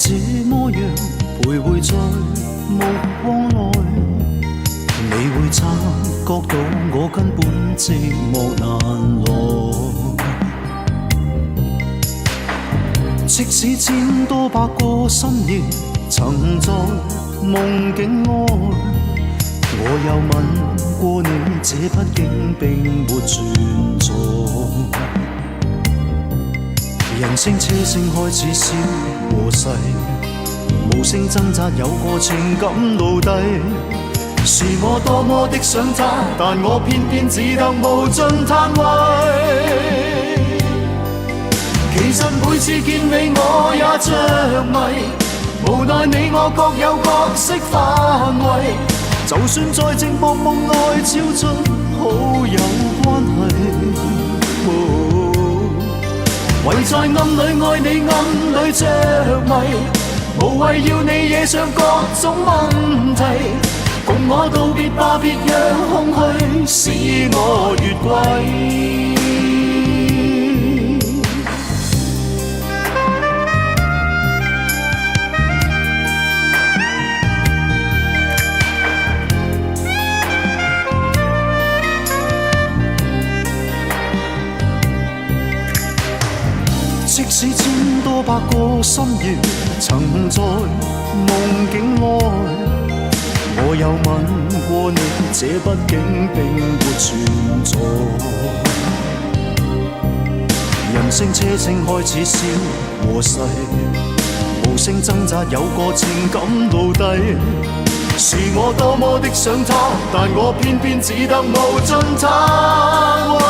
这么样徘徊在目光内，你会察觉到我根本寂寞难耐。即使千多百个深夜，曾在梦境外，我有吻过你，这毕竟并没存在。人声车声开始消和逝，无声挣扎有个情感奴隶。是我多么的想他，但我偏偏只得无尽叹谓。其實每次見你我也着迷，無奈你我各有角色範圍。就算在寂寞夢內超出好友關係。唯在暗裏愛你，暗裏着迷，無謂要你惹上各種問題。共我道別吧，別讓空虛使我越軌。即使千多百個深夜，曾在夢境內，我有吻過你，這畢竟並沒存在。人聲車聲開始消和逝，無聲掙扎有個情感奴隸。是我多麼的想他，但我偏偏只得無盡嘆謂。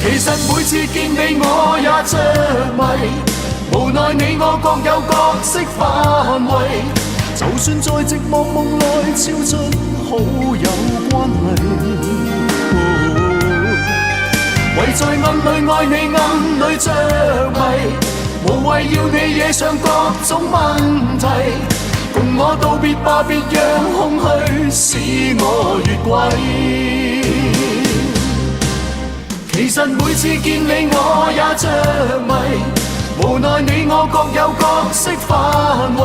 其實每次見你我也着迷，無奈你我各有角色範圍。就算在寂寞夢內超出好友關係，唯在暗裏愛你，暗裏着迷，無謂要你惹上各種問題。共我道別吧，別讓空虛使我越軌。其實每次見你我也着迷，無奈你我各有角色範圍。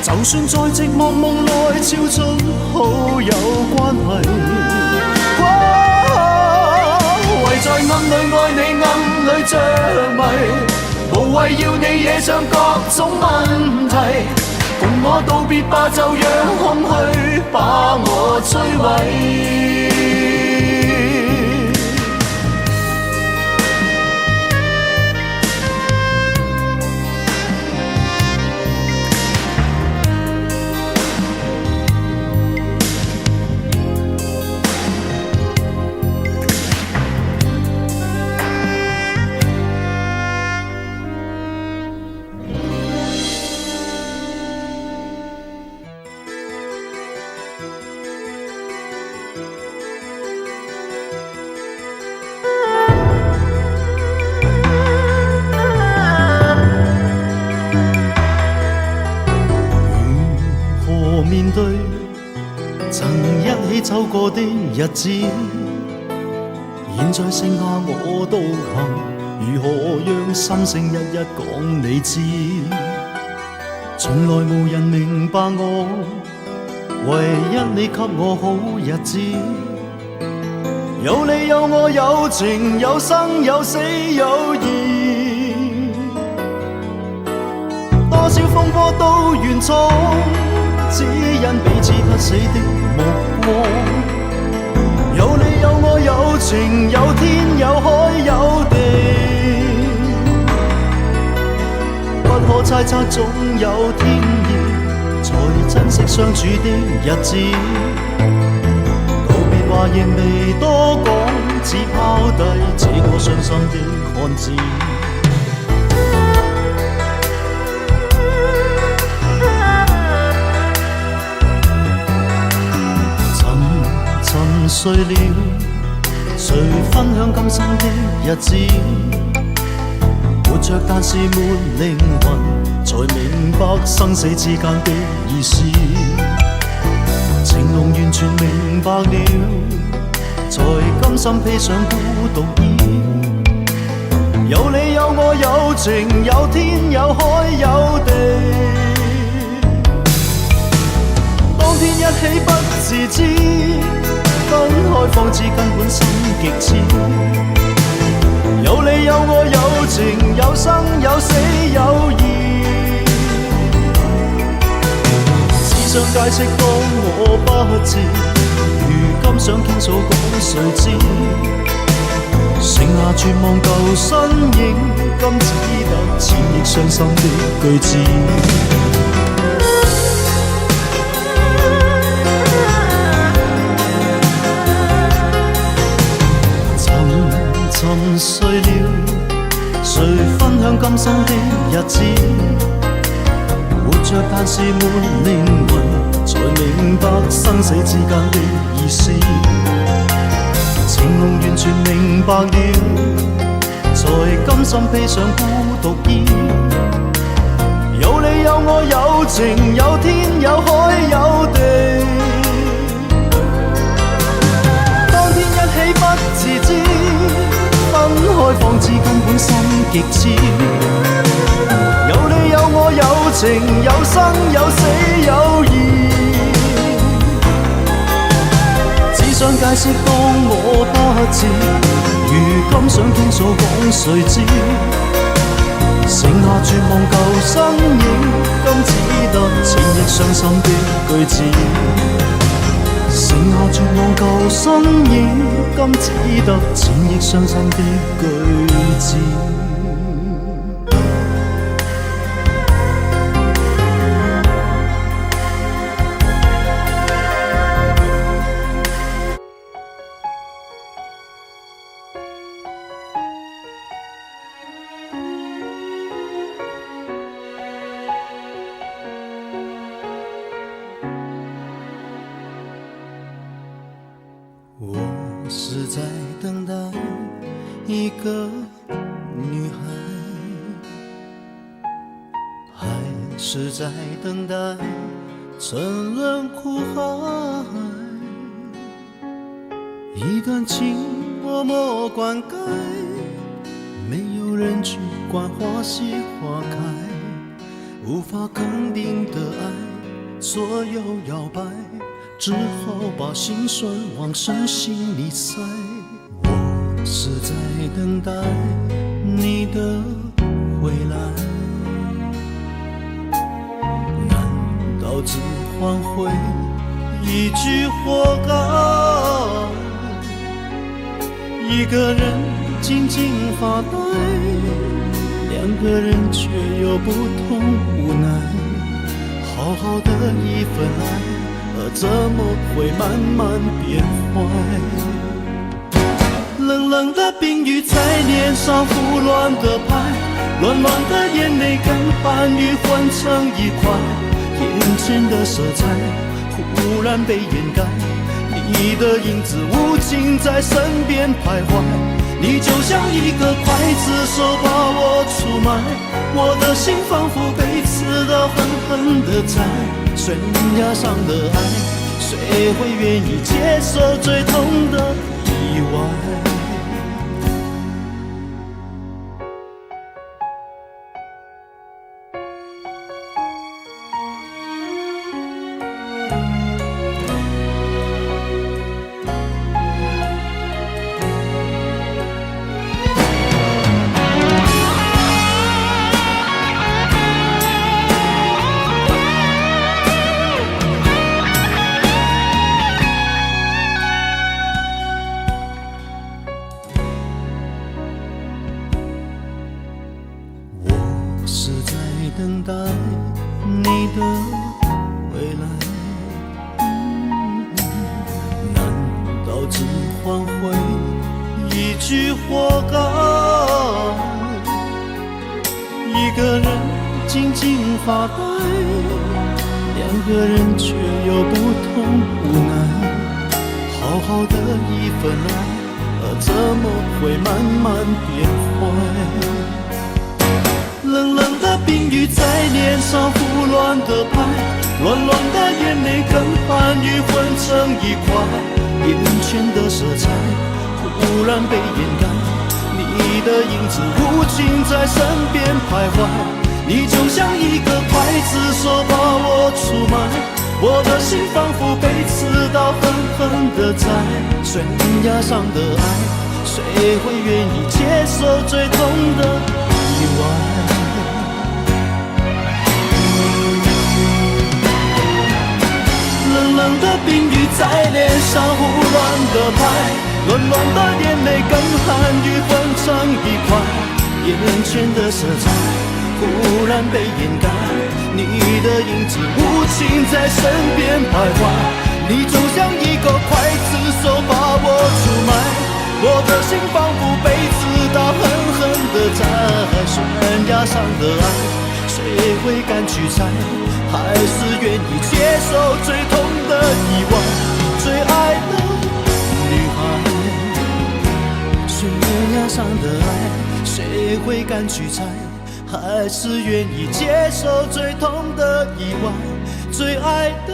就算在寂寞夢內超出好友關係，唯在暗裏愛你，暗裏着迷，無謂要你惹上各種問題。共我道別吧，就讓空虛把我摧毀。面對曾一起走過的日子，現在剩下我獨行，如何讓心聲一一講你知？從來無人明白我，唯一你給我好日子。有你有我有情有生有死有義，多少風波都願闖，只因彼此不死的目光。有你有我有情有天有海有地，不可猜測總有天意，才珍惜相處的日子。告別話亦未多講，只拋低這個傷心的漢子。睡了，誰分享今生的日子？活着但是沒靈魂，才明白生死之間的意思。情濃完全明白了，才甘心披上孤獨衣。有你有我有情有天有海有地，當天一起不自知，分開方知根本心極痴。有你有我有情有生有死有義，只想解釋當我不智，如今想傾訴講誰知，剩下絕望舊身影，今只得千億傷心的句子。沉睡了，誰分享今生的日子？活着但是沒靈魂，才明白生死之間的意思。情濃完全明白了，才甘心披上孤獨衣。有你有我有情有天有海有地，當天一起不自知，分開方知根本心極痴。有你有我有情有生有死有義，只想解釋當我不智，如今想傾訴講誰知，剩下絕望舊身影，今只得千億傷心的句子。剩下絕望舊身影，今只得千億傷心的句子。我是在等待一个女孩，还是在等待沉沦苦海？一段情默默灌溉，没有人去管花谢花开，无法肯定的爱左右摇摆，只好把心酸往深心里塞。我是在等待你的回来，难道只换回一句活该？一个人静静发呆，两个人却有不同无奈。好好的一份爱，怎么会慢慢变坏？冷冷的冰雨在脸上胡乱的拍，乱乱的眼泪跟寒雨混成一块，眼前的色彩忽然被掩盖，你的影子无情在身边徘徊，你就像一个刽子手把我出卖，我的心仿佛被刺得狠狠的在悬崖上的爱，谁会愿意接受最痛的意外？是在等待你的回来，难道只换回一句活该？一个人静静发呆，两个人却有不同无奈。好好的一份爱，怎么会慢慢变坏？冷冷的冰雨在脸上胡乱的拍，乱乱的眼泪跟寒雨混成一块，眼前的色彩忽然被掩盖，你的影子无情在身边徘徊，你就像一个刽子手把我出卖，我的心仿佛被刺刀狠狠地宰，悬崖上的爱，谁会愿意接受最痛的意外？冷冷的冰雨在脸上胡乱的拍，暖暖的眼泪跟寒雨混成一块，眼前的色彩忽然被掩盖，你的影子无情在身边徘徊，你就像一个刽子手把我出卖，我的心仿佛被刺刀狠狠地宰，悬崖上的爱，谁会敢去猜？还是愿意接受最痛的意外？最爱的女孩，悬崖上的爱，谁会敢去猜？还是愿意接受最痛的意外？最爱的